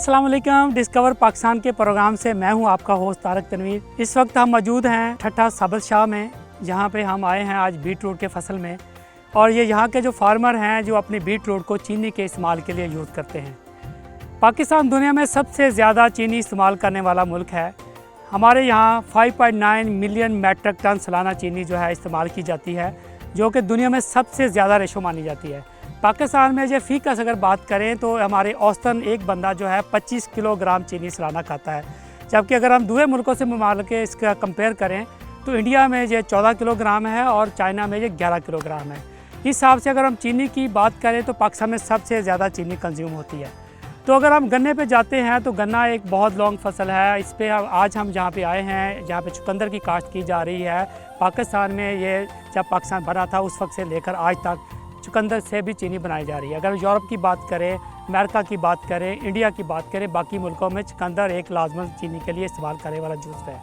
अस्सलाम वालेकुम। डिस्कवर पाकिस्तान के प्रोग्राम से मैं हूं आपका होस्ट तारक तनवीर। इस वक्त हम मौजूद हैं ठट्ठा साबित शाह में, जहां पे हम आए हैं आज बीट रूट के फसल में। और ये यहाँ के जो फार्मर हैं जो अपनी बीट रूट को चीनी के इस्तेमाल के लिए यूज़ करते हैं। पाकिस्तान दुनिया में सबसे ज़्यादा चीनी इस्तेमाल करने वाला मुल्क है। हमारे यहाँ 5.9 मिलियन मैट्रिक टन सालाना चीनी जो है इस्तेमाल की जाती है, जो कि दुनिया में सबसे ज़्यादा रेशो मानी जाती है। पाकिस्तान में जो फ़ीकस अगर बात करें तो हमारे औसतन एक बंदा जो है 25 किलोग्राम चीनी सालाना खाता है, जबकि अगर हम दूसरे मुल्कों से के इसका कंपेयर करें तो इंडिया में ये 14 किलोग्राम है और चाइना में ये 11 किलोग्राम है। इस हिसाब से अगर हम चीनी की बात करें तो पाकिस्तान में सबसे ज़्यादा चीनी कंज्यूम होती है। तो अगर हम गन्ने पे जाते हैं तो गन्ना एक बहुत लॉन्ग फसल है। इस पे आज हम जहाँ पे आए हैं, जहाँ पे चुकंदर की काश्त की जा रही है। पाकिस्तान में ये जब पाकिस्तान बना था उस वक्त से लेकर आज तक चुकंदर से भी चीनी बनाई जा रही है। अगर यूरोप की बात करें, अमेरिका की बात करें, इंडिया की बात करें, बाकी मुल्कों में चुकंदर एक लाजमन चीनी के लिए इस्तेमाल करने वाला जूस है।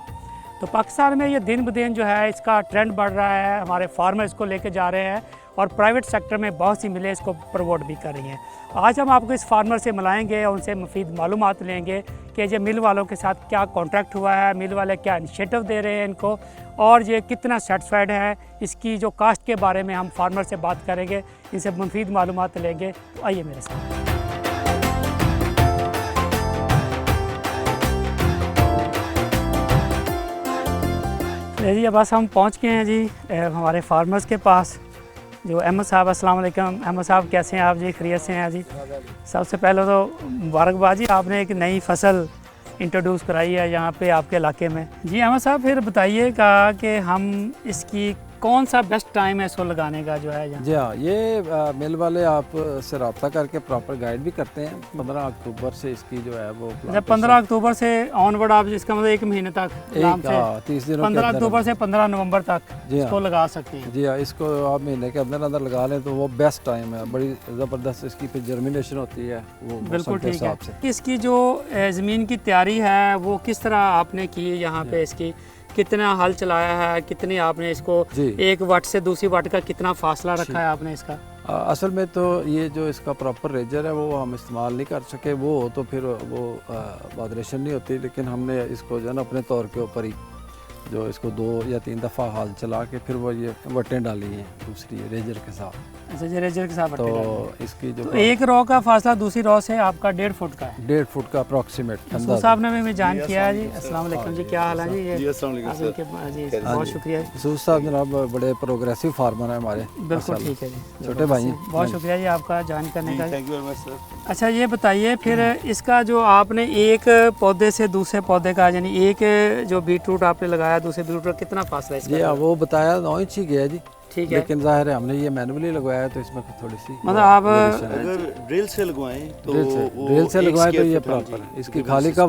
तो पाकिस्तान में ये दिन ब दिन जो है इसका ट्रेंड बढ़ रहा है। हमारे फार्मर इसको लेके जा रहे हैं और प्राइवेट सेक्टर में बहुत सी मिलें इसको प्रमोट भी कर रही हैं। आज हम आपको इस फार्मर से मिलाएंगे और उनसे मुफीद मालूमात लेंगे कि ये मिल वालों के साथ क्या कॉन्ट्रैक्ट हुआ है, मिल वाले क्या इनिशिएटिव दे रहे हैं इनको, और ये कितना सेटिस्फाइड है। इसकी जो कास्ट के बारे में हम फार्मर से बात करेंगे, इनसे मुफीद मालूमात लेंगे। तो आइए मेरे साथ। जी बस हम पहुंच गए हैं जी हमारे फार्मर्स के पास, जो अहमद साहब। अस्सलाम वालेकुम अहमद साहब, कैसे हैं आप जी? खैरियत से हैं जी? सबसे पहले तो मुबारकबाद जी, आपने एक नई फसल इंट्रोड्यूस कराई है यहाँ पे आपके इलाके में। जी अहमद साहब, फिर बताइएगा कि हम इसकी कौन सा बेस्ट टाइम है इसको लगाने का जो है यहाँ? जी हाँ, ये मिल वाले आप से रब्ता करके प्रॉपर गाइड भी करते हैं। 15 अक्टूबर से इसकी जो है वो 15 अक्टूबर से ऑनवर्ड आप इसका मतलब एक महीने तक, 30 दिनों 15 अक्टूबर से 15 नवंबर तक इसको लगा सकते हैं। जी हाँ, इसको आप महीने के अंदर अंदर लगा लें तो वो बेस्ट टाइम है। बड़ी ज़बरदस्त इसकी फिर जर्मिनेशन होती है वो बिल्कुल ठीक है। इसकी जो ज़मीन की तैयारी है वो किस तरह आपने की है यहाँ पे? इसकी कितना हल चलाया है, कितनी आपने इसको एक वट से दूसरी वट का कितना फासला रखा है आपने इसका? असल में तो ये जो इसका प्रॉपर रेजर है वो हम इस्तेमाल नहीं कर सके, वो तो फिर वो वाइब्रेशन नहीं होती। लेकिन हमने इसको जो है ना अपने तौर के ऊपर ही जो इसको 2 या 3 दफ़ा हाल चला के फिर वो ये वटें डाली हैं दूसरी रेजर के साथ। अच्छा, ये रेजर के साथ वटें डाली हैं। तो इसकी जो तो एक रो का फासला दूसरी रो से आपका 1.5 फुट का है? 1.5 फुट का अप्रॉक्सीमेट। सूद साहब ने भी जान किया है जी। अस्सलाम वालेकुम जी, क्या हाल है जी? जी बहुत शुक्रिया सूद साहब जनाब बड़े प्रोग्रेसिव फार्मर हैं हमारे। बिल्कुल ठीक है जी, छोटे भाई बहुत शुक्रिया जी आपका ज्वाइन करने का। Thank you very much sir. अच्छा ये बताइए फिर इसका जो आपने एक पौधे से दूसरे पौधे का, यानी एक जो बीट रूट आपने लगाया दूसरे बीट रूट का कितना फासला है? जी वो बताया 9 इंच ही गया जी। ठीक है, लेकिन जाहिर है हमने ये मैनुअली लगवाया तो इसमें थोड़ी सी मतलब आप अगर ड्रिल से लगवाएं तो ड्रिल से लगवाएं तो ये प्रॉपर है। इसकी खाली का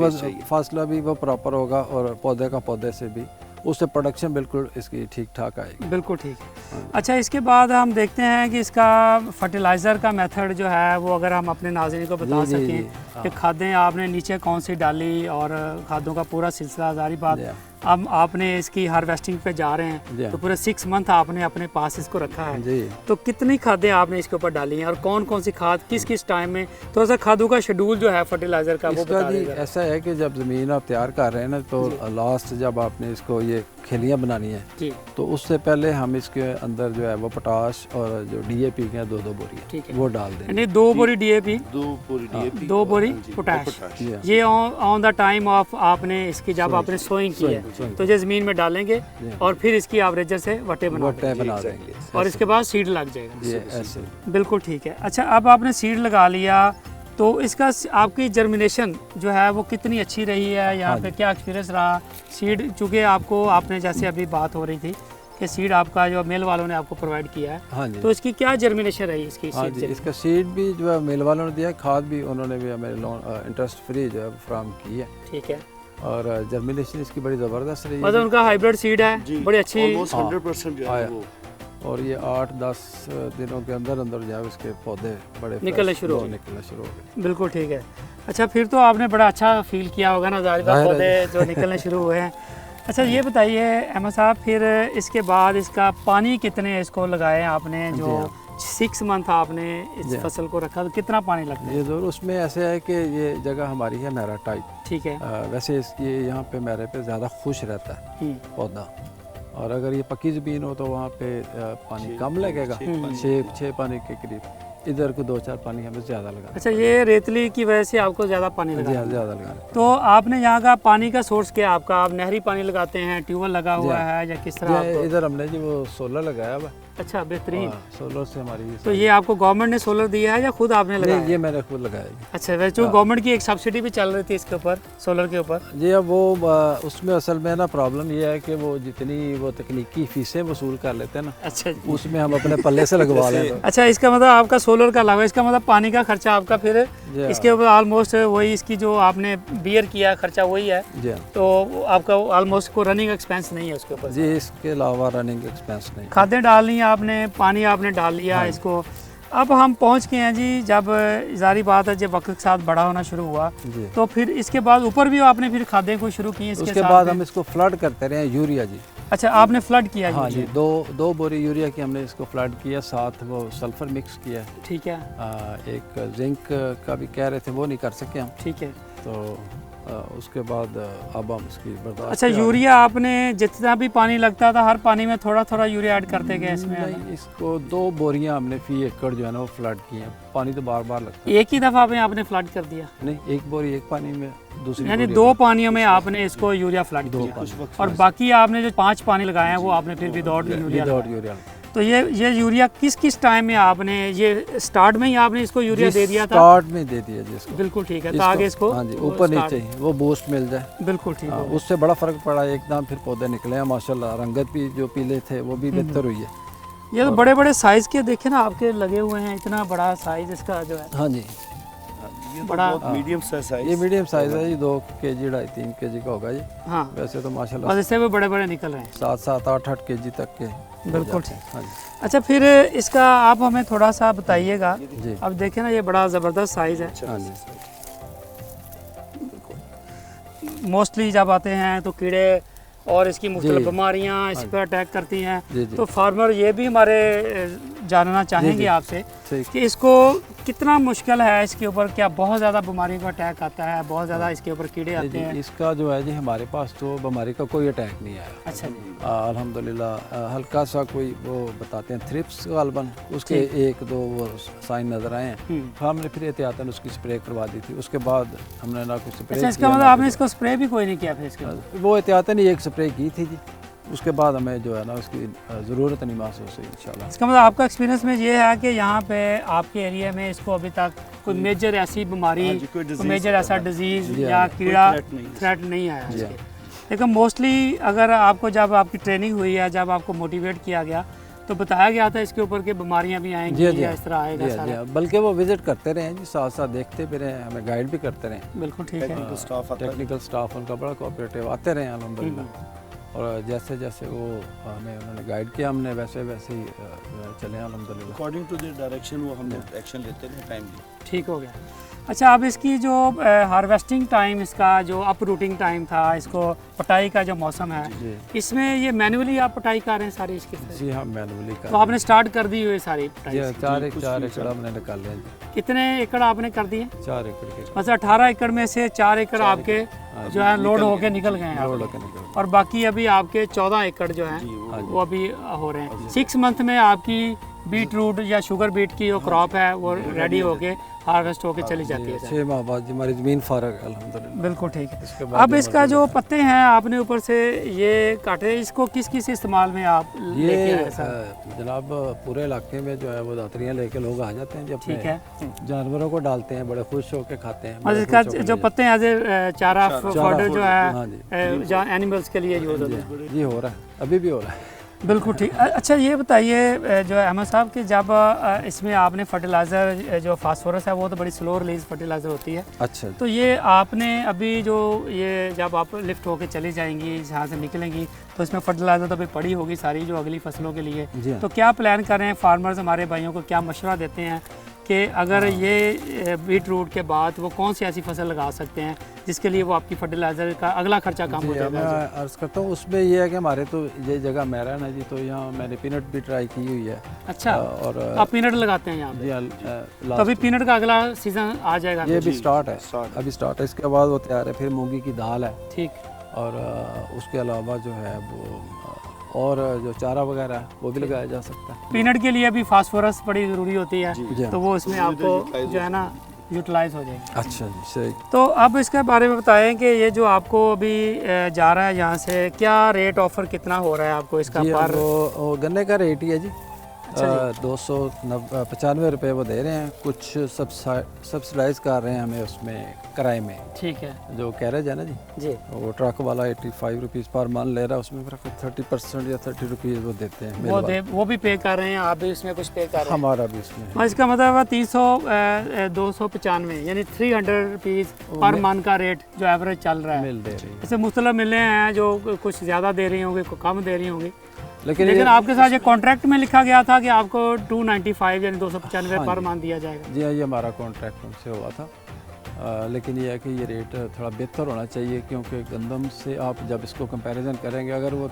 फासला भी वो प्रॉपर होगा और पौधे का पौधे से भी, उससे प्रोडक्शन बिल्कुल इसकी ठीक ठाक आएगी। बिल्कुल ठीक है। अच्छा, इसके बाद हम देखते हैं कि इसका फर्टिलाइज़र का मेथड जो है वो अगर हम अपने नाज़रीन को बता सकें कि खादें आपने नीचे कौन सी डाली और खादों का पूरा सिलसिला। जारी बात अब आपने इसकी हार्वेस्टिंग पे जा रहे हैं तो पूरे 6 मंथ आपने अपने पास इसको रखा है, तो कितनी खादें आपने इसके ऊपर डाली हैं और कौन कौन सी खाद किस किस टाइम में? थोड़ा सा खादों का शेड्यूल जो है फर्टिलाइज़र का वो बता दीजिए। ऐसा है कि जब ज़मीन आप तैयार कर रहे हैं ना तो लास्ट जब आपने इसको ये खेलियाँ बनानी है तो उससे पहले हम इसके अंदर जो है वो पोटाश और जो DAP के 2-2 बोरी वो डाल दें। यानी 2 बोरी DAP, 2 बोरी पोटाश, ये ऑन द टाइम ऑफ आपने इसकी जब आपने सोइंग की है तो ये ज़मीन में डालेंगे और फिर इसकी एवरेजर से वटे बना देंगे और इसके बाद सीड लग जाएगा। बिल्कुल ठीक है। अच्छा, अब आपने सीड लगा लिया तो इसका आपकी जर्मिनेशन जो है वो कितनी अच्छी रही है? यहाँ पे क्या एक्सपीरियंस रहा? सीड चूँकि आपने जैसे अभी बात हो रही थी कि सीड आपका जो मिल वालों ने आपको प्रोवाइड किया है, तो इसकी क्या जर्मिनेशन रही इसकी? इसका सीड भी जो है मिल वालों ने दिया है, खाद भी उन्होंने भी हमें इंटरेस्ट फ्री जो है फ्राहम की है। ठीक है। और जर्मिनेशन इसकी बड़ी ज़बरदस्त रही है। मतलब उनका हाइब्रिड सीड है, बड़ी अच्छी 100% जो है वो। और ये 8-10 दिनों के अंदर अंदर जो है उसके पौधे बड़े निकलने शुरू हो गए। बिल्कुल ठीक है। अच्छा, फिर तो आपने बड़ा अच्छा फील किया होगा ना, ज़ाहिर पौधे जो निकलने शुरू हुए हैं। अच्छा ये बताइए अहमद साहब, फिर इसके बाद इसका पानी कितने इसको लगाए आपने जो 6 मंथ आपने इस जी। फसल को रखा, तो कितना पानी लगता है? ये ज़रूर उसमें ऐसे है कि ये जगह हमारी है मेरा टाइप। ठीक है। वैसे ये यहाँ पे मेरे पे ज़्यादा खुश रहता है पौधा, और अगर ये पक्की ज़मीन हो तो वहाँ पे पानी कम लगेगा, 6 पानी के करीब। इधर को 2-4 पानी हमें ज़्यादा लगा। अच्छा, ये रेतली की वजह से आपको ज़्यादा पानी लगा? ज़्यादा लगा। तो आपने यहाँ का पानी का सोर्स क्या है आपका? आप नहरी पानी लगाते हैं, ट्यूबवेल लगा हुआ है, या किस तरह आपको? इधर हमने जी वो सोलर लगाया हुआ। अच्छा, बेहतरीन। सोलर से हमारी तो ये आपको गवर्नमेंट ने सोलर दिया है या खुद आपने लगाया? ये मैंने खुद लगाया जी। अच्छा, वैसे जो गवर्नमेंट की एक सब्सिडी भी चल रही थी इसके ऊपर, सोलर के ऊपर। जी अब वो उसमें असल में ना प्रॉब्लम ये है कि वो जितनी वो तकनीकी फीसें वसूल कर लेते हैं ना, अच्छा जी। उसमें हम अपने पल्ले से लगवा लें। अच्छा, इसका मतलब आपका सोलर का अलावा इसका मतलब पानी का खर्चा आपका फिर जी इसके ऊपर ऑलमोस्ट वही, इसकी जो आपने बियर किया खर्चा वही है, जी हाँ। तो आपका ऑलमोस्ट को रनिंग एक्सपेंस नहीं है उसके ऊपर। जी इसके अलावा रनिंग एक्सपेंस नहीं। खादें डालनी है आपने, पानी आपने डाल लिया इसको। अब हम पहुंच गए हैं जी, जब जारी बात है जब वक्त के साथ बड़ा होना शुरू हुआ, जी तो फिर इसके बाद ऊपर भी आपने फिर खादें को शुरू की इसके उसके साथ बाद में? हम इसको फ्लड करते रहे यूरिया जी। अच्छा, आपने फ्लड किया हाँ जी? जी, दो बोरी यूरिया की हमने इसको फ्लड किया, साथ वो सल्फर मिक्स किया। ठीक है। एक जिंक का भी कह रहे थे, वो नहीं कर सके हम। ठीक है। तो उसके बाद अब हम इसकी बर्दाश्त। अच्छा, यूरिया आपने जितना भी पानी लगता था हर पानी में थोड़ा थोड़ा यूरिया ऐड करते गए इसमें? नहीं, इसको 2 बोरियां हमने फी एकड़ जो है ना वो फ्लड की हैं। पानी तो बार बार लगता है। एक ही दफा में आपने फ्लड कर दिया? नहीं, एक बोरी एक पानी में, दूसरी यानी बोरी 2 पानियों में आपने इसको यूरिया फ्लड किया, कुछ वक्त और बाकी आपने जो 5 पानी लगाए हैं वो आपने फिर विदाउट यूरिया विदाउट लगाया। यूरिया। तो ये यूरिया किस किस टाइम में आपने, ये स्टार्ट में ही आपने इसको यूरिया दे दिया था? स्टार्ट में दे दिया जी इसको। बिल्कुल ठीक है, तो आगे इसको हाँ जी, ऊपर नीचे ही वो बूस्ट मिल जाए। बिल्कुल ठीक हाँ, है। उससे बड़ा फर्क पड़ा एकदम, फिर पौधे निकले हैं माशाल्लाह। रंगत भी जो पीले थे वो भी बेहतर हुई है। ये तो बड़े बड़े साइज के देखे ना आपके लगे हुए हैं, इतना बड़ा साइज इसका जो है। हाँ जी, ये बड़ा- बहुत मीडियम साइज। ये मीडियम साइज है जी, 2 kg 2.5-3 kg का होगा जी। हाँ, वैसे तो और माशाल्लाह इससे भी बड़े बड़े निकल रहे हैं। 7-7, 8-8 kg तक के हो बिल्कुल जाते हैं। हाँ जी अच्छा, फिर इसका आप हमें थोड़ा सा बताइएगा। जी। अब देखें ना, ये बड़ा ज़बरदस्त साइज़ है। हाँ जी। मोस्टली जब आते हैं तो कीड़े और इसकी मुख्तलिफ जी। बीमारियाँ इस पर अटैक करती हैं। जी जी तो फार्मर ये भी हमारे जानना चाहेंगे जी। आपसे ठीक। कि इसको कितना मुश्किल है इसके ऊपर, क्या बहुत ज़्यादा बीमारियों का अटैक आता है, बहुत ज़्यादा इसके ऊपर कीड़े आते जी, हैं? इसका जो है जी हमारे पास तो बीमारी का कोई अटैक नहीं आया अच्छा जी। अल्हम्दुलिल्लाह। हल्का सा कोई वो बताते हैं थ्रिप्स गालबन, उसके 1-2 वो साइन नज़र आए हैं। तो हमने फिर एहतियातन उसकी स्प्रे करवा दी थी। उसके बाद हमने ना कुछ स्प्रे अच्छा, इसका मतलब आपने इसको स्प्रे भी कोई नहीं किया फिर इसके ऊपर? वो एहतियातन ही एक स्प्रे की थी जी। उसके बाद हमें जो है ना उसकी ज़रूरत नहीं महसूस हुई इंशाल्लाह। इसका मतलब आपका एक्सपीरियंस में ये है कि यहाँ पे आपके एरिया में इसको अभी तक कोई मेजर ऐसी बीमारी, हाँ जी, कोई कोई disease मेजर ऐसा डिजीज़ जी, या हाँ, कीड़ा threat नहीं है। थ्रेट नहीं आया जी, इसके। लेकिन मोस्टली अगर आपको जब आपकी ट्रेनिंग हुई है, जब आपको मोटिवेट किया गया, तो बताया गया था इसके ऊपर के बीमारियाँ भी आएंगी जी जी या इस तरह आएगा जी सारा? जी, बल्कि वो विजिट करते रहे जी, साथ साथ देखते भी रहे, हमें गाइड भी करते रहे। बिल्कुल ठीक है। टेक्निकल स्टाफ आता है। टेक्निकल स्टाफ उनका बड़ा कोऑपरेटिव, आते रहे अल्हम्दुलिल्लाह। और जैसे जैसे वो हमें उन्होंने गाइड किया, हमने वैसे वैसे ही चले अल्हम्दुलिल्लाह। अकॉर्डिंग टू द डायरेक्शन वो हमने एक्शन लेते रहे टाइमली। ठीक हो गया। अच्छा, अब इसकी जो हार्वेस्टिंग टाइम, इसका जो अपरूटिंग टाइम था, इसको पटाई का जो मौसम है, जी इसमें ये मैनुअली आप पटाई कर रहे हैं सारी इसकी? जी हाँ, मैनुअली तो कर आपने स्टार्ट कर दी हुई सारी पटाई? जी, 4 एकड़ हमने निकाल लिया जी। कितने एकड़ आपने कर दिए? 4 एकड़ के मतलब 18 एकड़ में से 4 एकड़ आपके जो है लोड होके निकल गए हैं, रोड के निकल। और बाकी अभी आपके 14 एकड़ जो हैं वो अभी हो रहे हैं। 6 मंथ में आपकी बीट रूट या शुगर बीट की जो क्रॉप है वो रेडी होके हार्वेस्ट होके चली जाती है। 6 माह बाद जी हमारी ज़मीन फारग है अल्हम्दुलिल्लाह। बिल्कुल ठीक है। इसके बाद अब जो इसका जो पत्ते हैं आपने ऊपर से ये काटे, इसको किस किस इस्तेमाल में आप ये लेके आए सर? जनाब पूरे इलाके में जो है वो दातरियाँ लेके लोग आ जाते हैं, जब ठीक है। जानवरों को डालते हैं, बड़े खुश होकर खाते हैं। और बड़े इसका खुश होकर जो ले पत्ते हैं एज ए चारा फॉडर जो हाँ है, जो एनिमल्स के लिए यूज होता है। जाते हैं। ये हो रहा है, अभी भी हो रहा है। बिल्कुल ठीक। अच्छा, ये बताइए जो है अहमद साहब कि जब इसमें आपने फर्टिलाइज़र जो फास्फोरस है वो तो बड़ी स्लो रिलीज फर्टिलाइज़र होती है, अच्छा तो ये आपने अभी जो ये जब आप लिफ्ट होके चली जाएंगी, जहाँ से निकलेंगी, तो इसमें फर्टिलाइज़र तो अभी पड़ी होगी सारी जो अगली फसलों के लिए। जी हाँ। तो क्या प्लान कर रहे हैं फार्मर्स, हमारे भाइयों को क्या मशवरा देते हैं कि अगर ये बीट रूट के बाद वो कौन सी ऐसी फसल लगा सकते हैं जिसके लिए वो आपकी फर्टिलाइज़र का अगला खर्चा कम हो जी, जाएगा। मैं अर्ज़ करता हूँ उसमें ये है कि हमारे तो ये जगह मेरा है ना जी, तो यहाँ मैंने पीनट भी ट्राई की हुई है। अच्छा, और आप पीनट लगाते हैं यहाँ पे? जी तो अभी पीनट का अगला सीज़न आ जाएगा। ये भी स्टार्ट है, start अभी स्टार्ट है। इसके बाद वो तैयार है, फिर मूंगी की दाल है, ठीक। और उसके अलावा जो है वो और जो चारा वगैरह है वो भी लगाया जा सकता है। पीनट के लिए भी फास्फोरस बड़ी ज़रूरी होती है, जी। तो वो इसमें आपको जो है ना यूटिलाइज हो जाएगी। अच्छा जी, सही। तो अब इसके बारे में बताएं कि ये जो आपको अभी जा रहा है यहाँ से, क्या रेट ऑफर कितना हो रहा है आपको इसका जी, पर? वो गन्ने का रेट ही है जी, अच्छा जी। 295 रुपये वो दे रहे हैं। कुछ सब्सिडाइज कर रहे हैं हमें उसमें किराए में, ठीक है जो कैरेज है ना जी, जी। वो ट्रक वाला 85 रुपीज़ पर मंथ ले रहा है, उसमें फिर 30% या 30 रुपीज़ वो देते हैं। वो भी पे कर रहे हैं, आप भी इसमें कुछ पे कर रहे हैं? हमारा भी इसमें है। इसका मतलब है 295 यानी 300 रुपीज़ पर मंथ का रेट जो एवरेज चल रहा है। मिल दे रही है, ऐसे मुख्तलिफ मिले हैं जो कुछ ज़्यादा दे रही होंगी, कुछ कम दे रही होंगी, लेकिन लेकिन ये- आपके साथ ये कॉन्ट्रैक्ट में लिखा गया था कि आपको 295 यानी 295 हाँ पर जी। मंथ दिया जाएगा। जी हाँ, ये हमारा कॉन्ट्रैक्ट उनसे हुआ था। लेकिन ये है कि ये रेट थोड़ा बेहतर होना चाहिए, क्योंकि गंदम से आप जब इसको कंपैरिजन करेंगे, अगर वो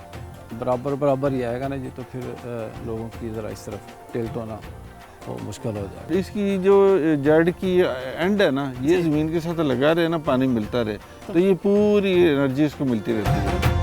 बराबर ही आएगा ना जी, तो फिर लोगों की ज़रा इस तरफ टिल्ट होना वो मुश्किल हो जाएगा। इसकी जो जड़ की एंड है ना, ये ज़मीन के साथ लगा रहे ना, पानी मिलता रहे, तो ये पूरी एनर्जी इसको मिलती रहती है।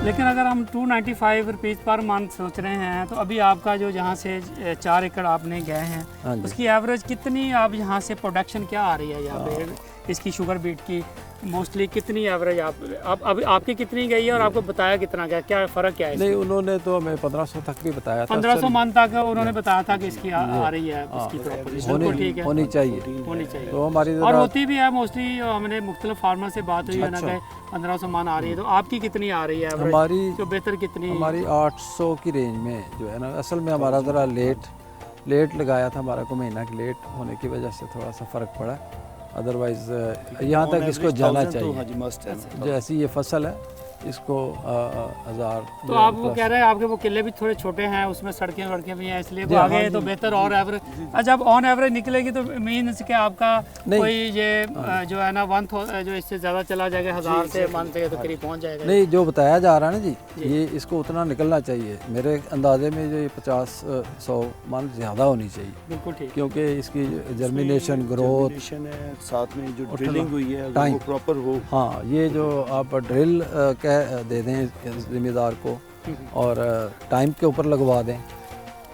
लेकिन अगर हम 295 रुपीज़ पर मंथ सोच रहे हैं, तो अभी आपका जो जहाँ से 4 एकड़ आपने गए हैं, हाँ जी। उसकी एवरेज कितनी आप यहाँ से प्रोडक्शन क्या आ रही है यहाँ पे इसकी शुगर बीट की? मोस्टली कितनी एवरेज आप अभी आपकी कितनी गई है और आपको बताया कितना गया, क्या फ़र्क क्या है नहीं, इसमें? उन्होंने तो हमें 1500 तक भी बताया था। 1500 मंथ तक उन्होंने बताया था कि इसकी आ रही है इसकी प्रॉपर्टी। बिल्कुल ठीक है, होनी चाहिए, होनी चाहिए। तो हमारी और ज़रा- होती भी है मोस्टली, हमने मुख्तलिफ फार्मर से बात हुई है ना अच्छा। कि 1500 मन आ रही है, तो आपकी कितनी आ रही है एवरेज? हमारी जो बेहतर कितनी? हमारी 800 की रेंज में जो है ना, असल में हमारा ज़रा लेट लगाया था, हमारा को महीना की लेट होने की वजह से थोड़ा सा फ़र्क पड़ा। अदरवाइज़ यहाँ तक इसको जाना हाँ चाहिए। जी, मस्ट है। जैसी ये फसल है, इसको 1000। तो आप वो कह रहे हैं आपके वो किले भी थोड़े छोटे हैं, उसमें सड़कें वड़कें भी हैं, इसलिए वो जी, हाँ आगे जी। तो बेहतर और एवरेज जब ऑन एवरेज निकलेगी तो मीन्स कि आपका नहीं। कोई ये जो है ना जो इससे ज़्यादा चला जाएगा 1000 से मन से तो करीब पहुँच जाएगा। नहीं, जो बताया जा रहा है ना जी, ये इसको उतना निकलना चाहिए। मेरे अंदाजे में जो ये 50-100 मन ज़्यादा होनी चाहिए, बिल्कुल ठीक। क्योंकि इसकी जर्मिनेशन, ग्रोथ, Germination है, साथ में जो ड्रिलिंग हुई है, अगर टाइम। वो प्रॉपर हो। हाँ, ये जो आप ड्रिल दे दें ज़िम्मेदार को और टाइम के ऊपर लगवा दें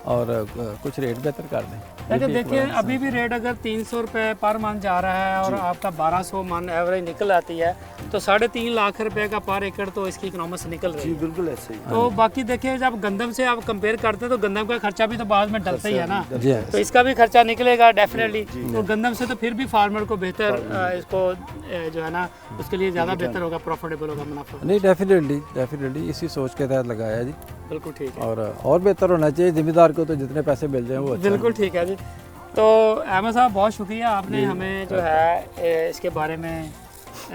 और कुछ रेट बेहतर कर दें। ये लेकिन भी एक देखिए बड़ा अभी भी रेट अगर 300 रुपये पर मन जा रहा है और आपका 1200 मन एवरेज निकल आती है, तो 3.5 लाख रुपए का पर एकड़ तो इसकी इकोनॉमिक्स निकल रही जी है। बिल्कुल ऐसे ही। तो बाकी देखिए जब गंदम से आप कंपेयर करते हैं तो गंदम का खर्चा भी तो बाद में डलता ही है ना, जी हाँ। तो इसका भी खर्चा निकलेगा डेफिनेटली। तो गंदम से तो फिर भी फार्मर को बेहतर इसको जो है ना उसके लिए ज़्यादा बेहतर होगा, प्रॉफिटेबल होगा, मुनाफा। नहीं, डेफिनेटली इसी सोच के तहत लगाया जी। बिल्कुल ठीक है, और बेहतर होना चाहिए। ज़िम्मेदार को तो जितने पैसे मिल जाए वो अच्छा बिल्कुल ठीक है जी। तो अहमद साहब बहुत शुक्रिया, आपने हमें जो है इसके बारे में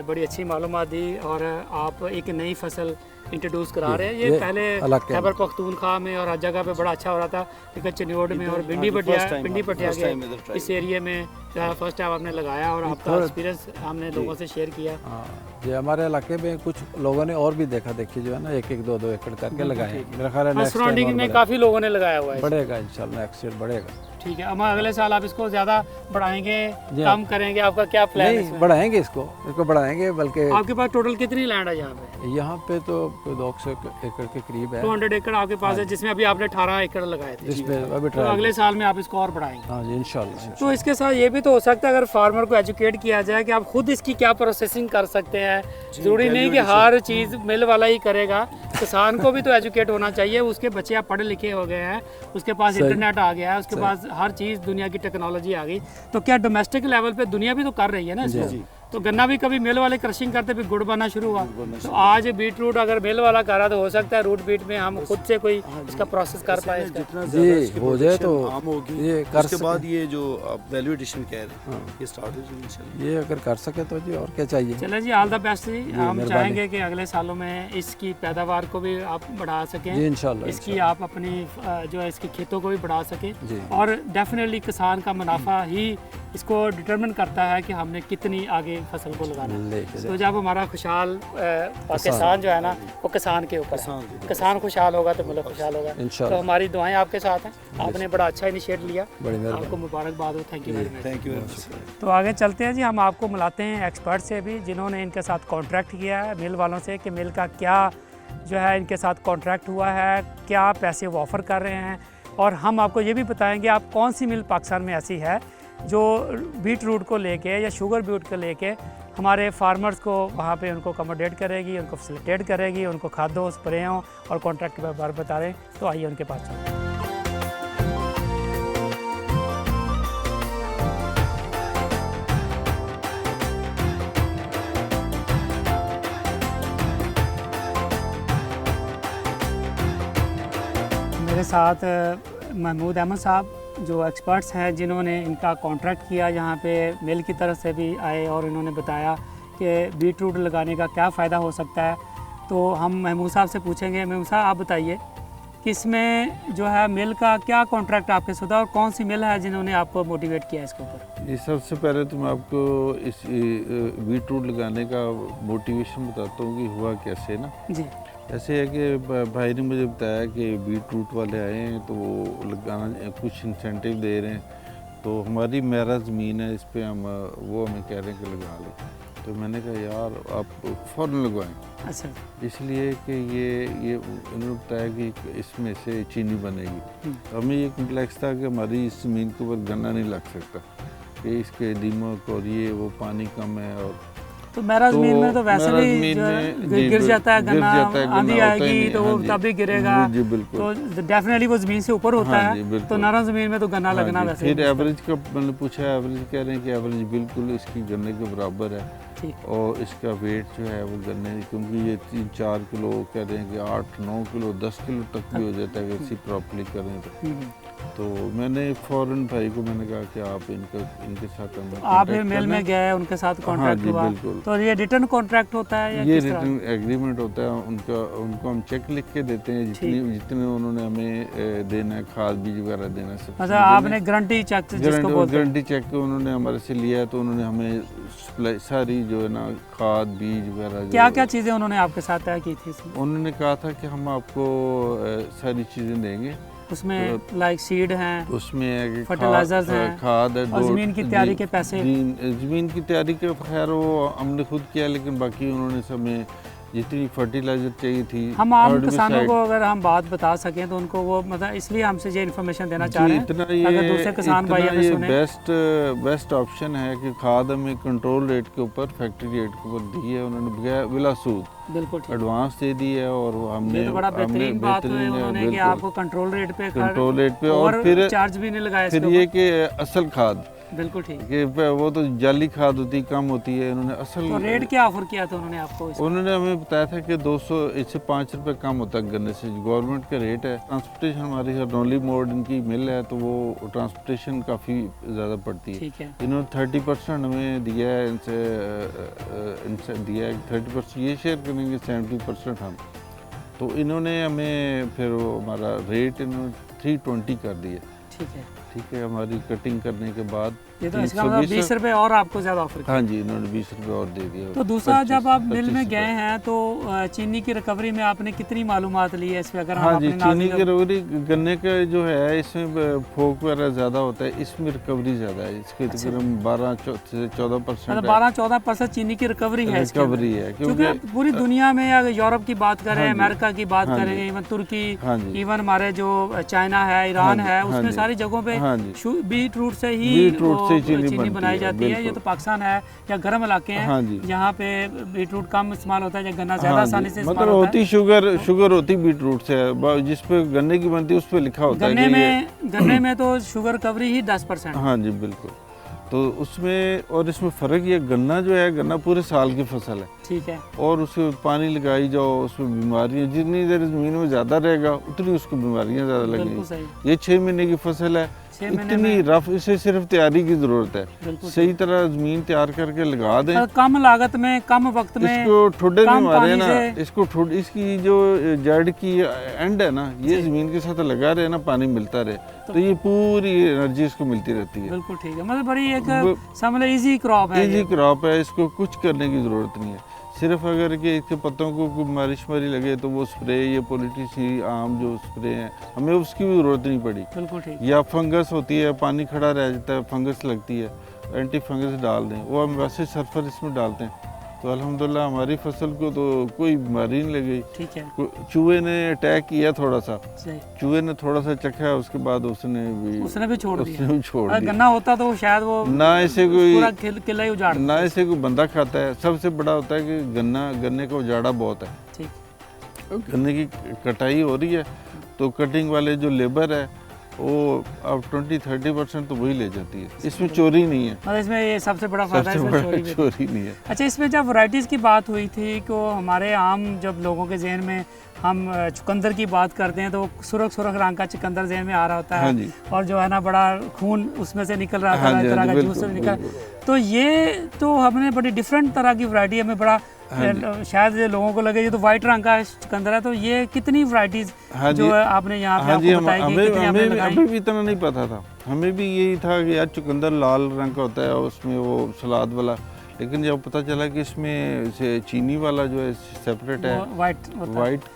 बड़ी अच्छी मालूमात दी और आप एक नई फसल इंट्रोड्यूस करा रहे हैं। ये पहले अलग के खैबर पख्तूनख्वा में और हर जगह पे बड़ा अच्छा हो रहा था, लेकिन चनियोड में और भिंडी पटिया के इस एरिया में जो है फर्स्ट टाइम आपने लगाया और आपका एक्सपीरियंस हमने लोगों से शेयर किया। हाँ, ये हमारे इलाके में कुछ लोगों ने और भी देखा देखी जो है ना 1-1, 2-2 एकड़ करके लगाए हैं। मेरा ख्याल है नेक्स्ट सराउंडिंग में काफ़ी लोगों ने लगाया हुआ है। बढ़ेगा इंशाल्लाह, नेक्स्ट ईयर बढ़ेगा। ठीक है, हम अगले साल आप इसको ज़्यादा बढ़ाएंगे, कम करेंगे, आपका क्या प्लान है? नहीं, बढ़ाएंगे इसको बढ़ाएंगे, बल्कि आपके पास टोटल कितनी लैंड है यहाँ पे? यहाँ पे तो 200 एकड़ के करीब है, 200 एकड़ आपके पास है, जिसमें अभी आपने 18 एकड़ लगाए थे। जिसमें अभी तो ट्रायल। अगले साल में आप इसको और बढ़ाएंगे। हाँ जी, इंशाल्लाह। तो इसके साथ ये भी तो हो सकता है अगर फार्मर को एजुकेट किया जाए कि आप खुद इसकी क्या प्रोसेसिंग कर सकते हैं। ज़रूरी नहीं कि हर चीज़ मिल वाला ही करेगा, किसान को भी तो एजुकेट होना चाहिए। उसके बच्चे आप पढ़े लिखे हो गए हैं, उसके पास इंटरनेट आ गया है, उसके पास हर चीज़ दुनिया की टेक्नोलॉजी आ गई, तो क्या डोमेस्टिक लेवल पे दुनिया भी तो कर रही है ना इसको। तो गन्ना भी कभी मिल वाले क्रशिंग करते फिर गुड़ बनना शुरू हुआ। तो आज बीट रूट अगर मिल वाला कर रहा तो हो सकता है रूट बीट में हम खुद से कोई इसका प्रोसेस कर पाए इसका। जितना जी, ज़्यादा इसकी हो जाए तो production आम होगी, ये कर उसके सके। बाद ये जो आप वैल्यू एडिशन कह रहे हैं हाँ। ये स्टार्ट हो जाएगी इंशाल्लाह। ये अगर कर सके तो जी और क्या चाहिए। चले जी, ऑल द बेस्ट जी। हम मेहरबानी। चाहेंगे कि अगले सालों में इसकी पैदावार को भी आप बढ़ा सकें, जी इंशाल्लाह इसकी आप अपनी जो है इसकी खेतों को भी बढ़ा सकें, जी। और डेफिनेटली किसान का मुनाफा ही इसको डिटरमिन करता है कि हमने कितनी आगे फसल को लगाना है। लेके तो जब हमारा खुशहाल पाकिस्तान जो है ना वो किसान के ऊपर है, किसान खुशहाल होगा तो मुल्क खुशहाल होगा। तो इंशाल्लाह। हमारी दुआएं आपके साथ हैं, आपने बड़ा अच्छा इनिशिएट लिया, बड़ी मेहरबानी। आपको मुबारकबाद हो। Thank you very much. Thank you very much. तो आगे चलते हैं जी, हम आपको मिलाते हैं एक्सपर्ट से भी जिन्होंने इनके साथ कॉन्ट्रैक्ट किया है मिल वालों से, कि मिल का क्या जो है इनके साथ कॉन्ट्रैक्ट हुआ है, क्या पैसे वो ऑफ़र कर रहे हैं, और हम आपको ये भी बताएंगे आप कौन सी मिल पाकिस्तान में ऐसी है जो बीट रूट को लेके या शुगर बीट को लेके हमारे फार्मर्स को वहाँ पे उनको अकोमोडेट करेगी, उनको फैसिलिटेट करेगी, उनको खादों स्प्रेयों और कॉन्ट्रैक्ट के बारे में बता रहे हैं। तो आइए उनके पास चलते हैं। मेरे साथ महमूद अहमद साहब जो एक्सपर्ट्स हैं जिन्होंने इनका कॉन्ट्रैक्ट किया, यहाँ पे मिल की तरफ से भी आए और इन्होंने बताया कि बीट रूट लगाने का क्या फ़ायदा हो सकता है। तो हम महमूद साहब से पूछेंगे, महमूद साहब आप बताइए कि इसमें जो है मिल का क्या कॉन्ट्रैक्ट आपके साथ और कौन सी मिल है जिन्होंने आपको मोटिवेट किया इसके ऊपर। ये सबसे पहले तो मैं आपको इस बीट रूट लगाने का मोटिवेशन बताता हूँ कि हुआ कैसे ना। जी ऐसे है कि भाई ने मुझे बताया कि बीट रूट वाले आए हैं तो वो लगाना कुछ इंसेंटिव दे रहे हैं, तो हमारी मेरा ज़मीन है इस पे हम वो हमें कह रहे हैं कि लगा लें। तो मैंने कहा यार आप फ़ौरन लगवाएं, अच्छा। इसलिए कि ये उन्होंने बताया कि इसमें से चीनी बनेगी। तो हमें ये कम्प्लेक्स था कि हमारी इस ज़मीन के ऊपर गन्ना नहीं लग सकता कि इसके दीमक और ये वो पानी कम है, और तो मेरा ज़मीन में तो वैसे मेरा भी ज़मीन जो है में जी, गिर जाता है गन्ना, गन्ना आंधी होता ही आएगी नहीं, तो वो हाँ जी। तभी गिरेगा। जी बिल्कुल। तो डेफिनेटली वो ज़मीन से ऊपर होता हाँ जी, है, बिल्कुल। तो नरम ज़मीन में तो गन्ना हाँ लगना जी, वैसे ही फिर मुश्किल। एवरेज का मैंने पूछा, एवरेज कह रहे हैं कि एवरेज बिल्कुल इसकी गन्ने के बराबर है, ठीक। और इसका वेट जो है वो गन्ने, क्योंकि ये 3-4 किलो कह रहे हैं कि 8-9 किलो 10 किलो तक भी हो जाता है अगर इसी प्रॉपर्ली करें तो मैंने फ़ौरन भाई को मैंने कहा कि आप इनके साथ हमें आप फिर contact मिल करना। में गए, उनके साथ हाँ कॉन्ट्रैक्ट जी, हुआ, बिल्कुल। तो ये रिटर्न कॉन्ट्रैक्ट होता है या ये किस तरह? रिटर्न एग्रीमेंट होता है उनको हम चेक लिख के देते हैं जितने उन्होंने हमें देना है, खाद बीज वगैरह देना है सब मतलब आपने गारंटी चेक जिसको बोलते हैं। गारंटी चेक उन्होंने हमारे से लिया, तो उन्होंने हमें सप्लाई सारी जो है ना खाद बीज वगैरह क्या क्या चीज़ें उन्होंने आपके साथ तय की थी इसमें? उन्होंने कहा था कि हम आपको सारी चीज़ें देंगे, उसमें लाइक सीड हैं, उसमें है कि फर्टिलाइजर्स हैं, खाद है, और ज़मीन की तैयारी के पैसे। ज़मीन की तैयारी के खैर वो हमने खुद किया, लेकिन बाकी उन्होंने हमें जितनी फर्टिलाइजर चाहिए थी। हम आम herbicide- किसानों को अगर हम बात बता सकें तो उनको वो मतलब इसलिए हमसे ये इन्फॉर्मेशन देना चाह रहे हैं, अगर दूसरे किसान भाई हमें सुने। बेस्ट ऑप्शन है कि खाद हमें कंट्रोल रेट के ऊपर, फैक्ट्री रेट के ऊपर दी है उन्होंने बिला सूद, बिल्कुल ठीक। एडवांस दे दी है, और हमने ये तो बड़ा बेहतरीन बात है उन्होंने कि बिल्कुल आपको कंट्रोल रेट पे कंट्रोल रेट पे, और फिर चार्ज भी नहीं लगाया फिर इसके ये कि असल खाद, बिल्कुल ठीक। कि वो तो जाली खाद होती कम होती है, इन्होंने असल तो रेट क्या ऑफर किया था उन्होंने आपको इसका? उन्होंने हमें बताया था कि 200 इससे 5 रुपए कम होता है गन्ने से, गवर्नमेंट का रेट है। ट्रांसपोर्टेशन हमारी हरनौली मोड़ इनकी मिल है, तो वो ट्रांसपोर्टेशन काफ़ी ज़्यादा पड़ती है। ठीक है। इन्होंने 30% हमें दिया है, इनसे दिया है 30% ये शेयर करेंगे, 70% हम। तो इन्होंने हमें फिर वो हमारा रेट इन्होंने 320 कर दिया। ठीक है। ठीक है, हमारी कटिंग करने के बाद ये तो इसका मतलब 20 रुपए और आपको ज़्यादा ऑफर किया। हाँ जी, इन्होंने 20 रुपए और दे दिया। तो दूसरा जब आप मिल 25 में रुपए। गए हैं तो चीनी की रिकवरी में आपने कितनी मालूमात ली है इस पे? अगर हम हाँ जी, अपने चीनी नाज़रीन की रिकवरी गन्ने का जो है इसमें फोक वगैरह ज़्यादा होता है, इसमें रिकवरी ज़्यादा है, इसके तकरीबन 12 से 14% मतलब 12-14% चीनी की रिकवरी है इसके अंदर। रिकवरी है, क्योंकि पूरी दुनिया में अगर यूरोप की बात करें, हाँ जी, अमेरिका की बात हाँ करें, जी, इवन तुर्की, हाँ जी, इवन हमारे जो चाइना है, ईरान हाँ है, जी, हाँ उसमें जी, सारी जगहों पे हाँ जी, बीट रूट से ही बीट रूट से वो चीनी चीनी बनती बनाई है, जाती है। ये बिल्कुल। तो पाकिस्तान है या गर्म इलाके हैं, हाँ जी, यहाँ पे बीट रूट कम इस्तेमाल होता है या गन्ना ज़्यादा हाँ आसानी जी, से इस्तेमाल मतलब होता होती शुगर होती बीट रूट से है, जिस पे गन्ने की बनती है उस पे लिखा है। होता है गन्ने कि ये- में तो शुगर रिकवरी ही 10%। हाँ जी बिल्कुल। तो उसमें और इसमें फ़र्क ये, गन्ना जो है, गन्ना पूरे साल की फसल है ठीक है। और उसे पानी लगाई जाओ, उसमें बीमारियाँ जितनी देर ज़मीन में ज़्यादा रहेगा उतनी उसको बीमारियाँ ज़्यादा बिल्कुल लगेंगी। सही। ये 6 महीने की फसल है, 6 महीने इतनी में रफ, इसे सिर्फ तैयारी की ज़रूरत है। बिल्कुल सही तरह ज़मीन तैयार करके लगा दें। कम लागत में, कम वक्त में, इसको ठुड्डे कम नहीं मारे पानी ना, से। इसको इसकी जो जड़ की एंड है ना, ये ज़मीन के साथ लगा रहे ना, पानी मिलता रहे, तो ये पूरी एनर्जी इसको मिलती रहती है। बिल्कुल ठीक है। मतलब बड़ी एक समझ लो इजी क्रॉप है। इजी क्रॉप है, इसको कुछ करने की ज़रूरत नहीं है। सिर्फ अगर कि इसके पत्तों को कोई मारिश लगे तो वो स्प्रे, ये पॉलिटिसी आम जो स्प्रे हैं, हमें उसकी भी ज़रूरत नहीं पड़ी। बिल्कुल ठीक। या फंगस होती है, पानी खड़ा रह जाता है, फंगस लगती है, एंटी फंगस डाल दें, वो हम वैसे सल्फर इसमें डालते हैं, तो अल्हम्दुलिल्लाह हमारी फसल को तो कोई बीमारी नहीं लगी। ठीक है। चूहे ने अटैक किया थोड़ा सा, सही। चूहे ने थोड़ा सा चखा, उसके बाद उसने भी छोड़ दिया। दिया। गन्ना होता तो शायद वो ना इसे कोई पूरा किला ही उजाड़ ना इसे कोई बंदा खाता है। सबसे बड़ा होता है कि गन्ने का उजाड़ा बहुत है। ठीक। गन्ने की कटाई हो रही है तो कटिंग वाले जो लेबर है वो अब 20-30% तो वही ले जाती है। इसमें चोरी नहीं है। मतलब इसमें ये सबसे बड़ा फायदा है, सबसे इसमें बड़ा चोरी नहीं है। अच्छा, इसमें जब वैरायटीज़ की बात हुई थी तो हमारे आम जब लोगों के जहन में हम चुकंदर की बात करते हैं तो सुरख सुरख रंग का चुकंदर जहन में आ रहा होता है। हाँ जी। और जो है ना बड़ा खून उसमें से निकल रहा था, हाँ जी, तरह हाँ का जी, जूस बिल्कुल, निकल। बिल्कुल। तो ये तो हमने बड़ी डिफरेंट तरह की वैरायटी, हमें बड़ा शायद ये लोगों को लगे ये तो वाइट रंग का चुकंदर है। तो ये कितनी वैरायटीज हाँ जो है आपने यहाँ पे आपको बताई कि कितनी आपने लगाई? हमें भी इतना नहीं पता था। हमें भी यही था कि यार चुकंदर लाल रंग का होता है और उसमें वो सलाद वाला, लेकिन जब पता चला कि इसमें से चीनी वाला जो है सेपरेट है, वाइट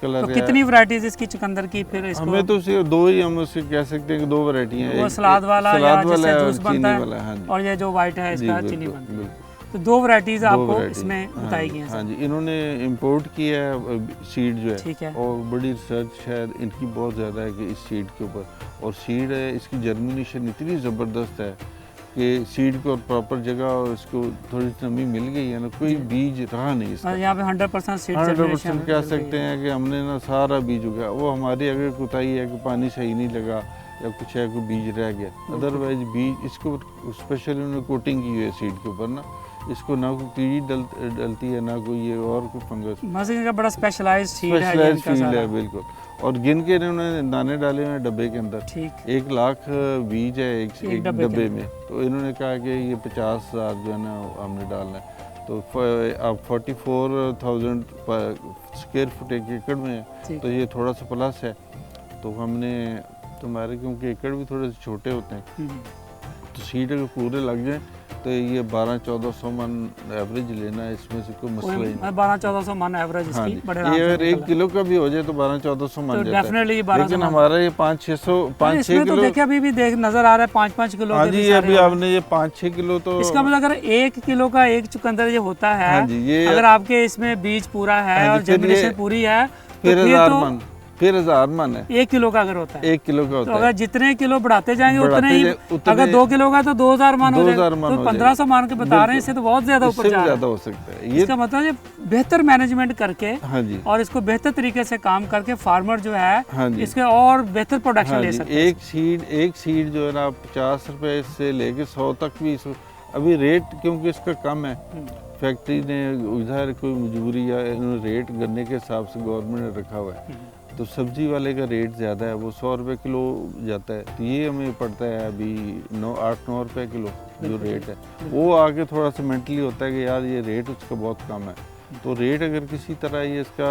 कलर तो है। कितनी वैरायटीज इसकी चुकंदर की फिर इसको? हमें तो सिर्फ दो ही, हम उससे कह सकते हैं कि 2 वैरायटी हैं। वो सलाद वाला या जिससे जूस बनता है, हाँ जी। और ये जो वाइट है इसका जी, चीनी बिल्कुल, बनता है। बिल्कुल। तो 2 वैरायटीज आपको varieties, इसमें बताई गई हैं। हाँ जी, इन्होंने इंपोर्ट किया है सीड जो है। ठीक है। और बड़ी रिसर्च शायद इनकी बहुत ज़्यादा है कि इस सीड के ऊपर, और सीड है इसकी जर्मिनेशन इतनी ज़बरदस्त है कि सीड को प्रॉपर जगह और इसको थोड़ी नमी मिल गई है ना, कोई बीज रहा नहीं इसका। यहाँ पे 100% सीड 100% कह सकते हैं कि हमने ना सारा बीज उगाया। वो हमारी अगर कोताही है कि पानी सही नहीं लगा या कुछ है, कोई बीज रह गया, अदरवाइज बीज इसको स्पेशली उन्होंने कोटिंग की हुई है सीड के ऊपर ना, इसको ना कोई कीड़ी डलती है ना कोई ये और कोई फंगस। मज़े का बड़ा स्पेशलाइज्ड सीड है बिल्कुल। और गिन के इन्होंने दाने डाले हुए डब्बे के अंदर। ठीक। 1 लाख बीज है एक डब्बे में। तो इन्होंने कहा कि ये 50,000 जो है ना हमने डालना है। तो अब 44,000 स्क्वायर फुट एक एकड़ में है, तो ये थोड़ा सा प्लस है। तो हमने तुम्हारे क्योंकि एकड़ भी थोड़े से छोटे होते हैं, तो सीड अगर पूरे लग जाए तो ये 1200-1400 मन एवरेज लेना है, इसमें से कोई मसला ही नहीं। 1200-1400 मन एवरेज हाँ इसकी जी। बड़े ये अगर 1 किलो का भी हो जाए तो 1200-1400 मन तो जाता है। डेफिनेटली 1200 लेकिन हमारा ये 5-6 तो किलो। देखिए अभी भी देख नजर आ रहा है 5-5 किलो हाँ के जी, भी सारे अभी हो रहे आपने ये 5-6 किलो तो। हैं। इसका मतलब अगर 1 किलो का एक चुकंदर ये होता है, हाँ जी, ये अगर आपके इसमें बीज पूरा है हाँ जी, और जर्मिनेशन पूरी है, फिर तो 1000 तो मन, फिर 1000 मन है 1 किलो का अगर होता है। 1 किलो का तो होता अगर है। जितने किलो बढ़ाते जाएंगे उतने ही, उतने- अगर 2 किलो का तो 2000 मान हो 2000 जाएगा, मान तो हो 1500 मान के बता रहे हैं, इससे तो बहुत ज्यादा इससे ऊपर भी जा रहा ज्यादा है। हो सकता है ये। इसका मतलब ये बेहतर मैनेजमेंट करके हाँ जी, और इसको बेहतर तरीके से काम करके फार्मर जो है हाँ जी, इसके और बेहतर प्रोडक्शन हाँ ले जी। सकते हैं। एक सीड जो है ना 50 रुपए से लेके 100 तक भी अभी रेट क्योंकि इसका कम है, फैक्ट्री ने उधर कोई मजबूरी या इन्होंने रेट गन्ने के हिसाब से गवर्नमेंट ने रखा हुआ है, तो सब्जी वाले का रेट ज़्यादा है, वो 100 रुपये किलो जाता है। तो ये हमें पड़ता है अभी 8-9 रुपये किलो जो रेट है। वो आगे थोड़ा सा मेंटली होता है कि यार ये रेट उसका बहुत कम है, तो रेट अगर किसी तरह ये इसका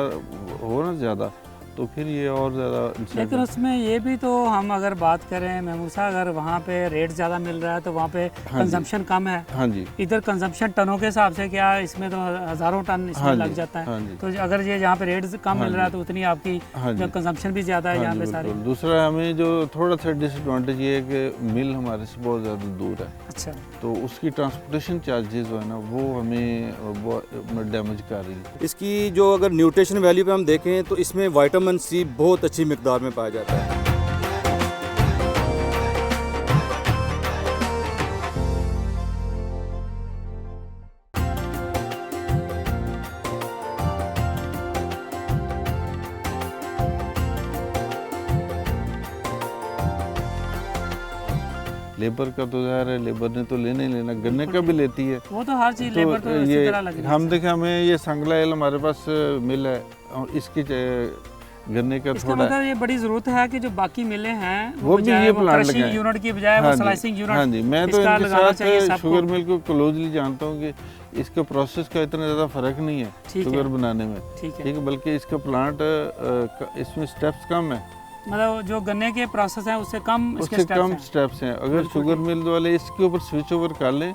हो ना ज़्यादा तो फिर ये और ज़्यादा। लेकिन उसमें ये भी तो हम अगर बात करें महमूद साहब, अगर वहाँ पे रेट ज़्यादा मिल रहा है तो वहाँ पे कंजम्पशन कम है। हाँ जी, इधर कंजम्पशन टनों के हिसाब से क्या इसमें तो हज़ारों टन इसमें हाँ लग जी, जाता है। हाँ जी। तो अगर ये यहाँ पे रेट कम मिल रहा है तो उतनी आपकी हाँ जी, कंजम्पशन भी ज़्यादा है हाँ यहाँ जी, पे सारी। बिल्कुल। दूसरा हमें जो थोड़ा सा डिसएडवांटेज ये है कि मिल हमारे से बहुत ज़्यादा दूर है, अच्छा, तो उसकी ट्रांसपोर्टेशन चार्जेस जो है ना वो हमें डैमेज कर रही है। इसकी जो अगर न्यूट्रिशन वैल्यू पे हम देखें तो इसमें विटामिन सी बहुत अच्छी मिकदार में पाया जाता है। लेबर का तो ज़ाहिर है, लेबर ने तो लेना ही लेना, गन्ने का भी लेती है। वो तो हर चीज़ तो लेबर तो इसी ये तरह लगी हम देखें, हमें ये संगला एल हमारे पास मिल है और इसकी गन्ने का इसका थोड़ा मतलब ये बड़ी ज़रूरत है कि जो बाकी मिले हैं वो भी ये प्लांट क्रशिंग लगाएं। यूनिट की बजाय वो हाँ जी, स्लाइसिंग यूनिट हाँ जी, मैं तो इसका इनके लगाना चाहिए साथ सबको। शुगर मिल को क्लोजली जानता हूँ कि इसका प्रोसेस का इतना ज़्यादा फ़र्क नहीं है ठीक है। शुगर बनाने में, ठीक है। ठीक है, बल्कि इसका प्लांट इसमें स्टेप्स कम है, मतलब जो गन्ने के प्रोसेस हैं उससे कम इसके उससे स्टेप्स कम हैं। स्टेप्स हैं। अगर बिल्कुल शुगर मिल वाले इसके ऊपर स्विच ओवर कर लें